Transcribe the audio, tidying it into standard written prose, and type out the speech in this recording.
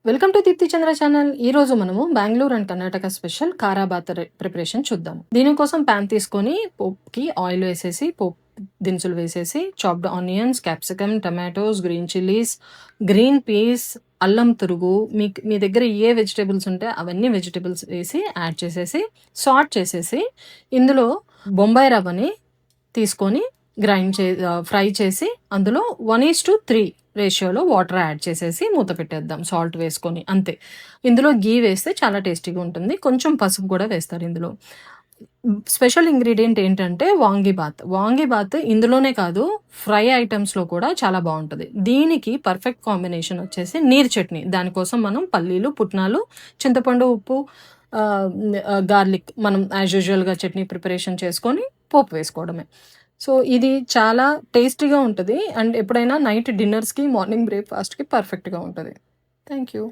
Welcome to Deepti Chandra channel. ఈ రోజు మనము Bengaluru and Karnataka special khara bath preparation చూద్దాం. దీనికోసం ప్యాన్ తీసుకొని పోప్కి ఆయిల్ వేసేసి పోప్ దినుసులు వేసేసి chopped onions, capsicum, tomatoes, green chillies, green peas, అల్లం తురుగు, మీ దగ్గర ఏ వెజిటేబుల్స్ ఉంటే అవన్నీ వెజిటేబుల్స్ వేసి యాడ్ చేసేసి సాట్ చేసేసి ఇందులో బొంబాయి రవ్వని తీసుకొని ఫ్రై చేసి అందులో 1:3 రేషియోలో వాటర్ యాడ్ చేసేసి మూత పెట్టేద్దాం, సాల్ట్ వేసుకొని. అంతే. ఇందులో గీ వేస్తే చాలా టేస్టీగా ఉంటుంది. కొంచెం పసుపు కూడా వేస్తారు ఇందులో. స్పెషల్ ఇంగ్రీడియంట్ ఏంటంటే వాంగీబాత్ ఇందులోనే కాదు, ఫ్రై ఐటమ్స్లో కూడా చాలా బాగుంటుంది. దీనికి పర్ఫెక్ట్ కాంబినేషన్ వచ్చేసి నీరు చట్నీ. దానికోసం మనం పల్లీలు, పుట్నాలు, చింతపండు, ఉప్పు, గార్లిక్ మనం యాజ్ యూజువల్గా చట్నీ ప్రిపరేషన్ చేసుకొని పోపు వేసుకోవడమే. సో ఇది చాలా టేస్టీగా ఉంటుంది అండ్ ఎప్పుడైనా నైట్ డిన్నర్స్కి, మార్నింగ్ బ్రేక్ఫాస్ట్కి పర్ఫెక్ట్గా ఉంటుంది. Thank you.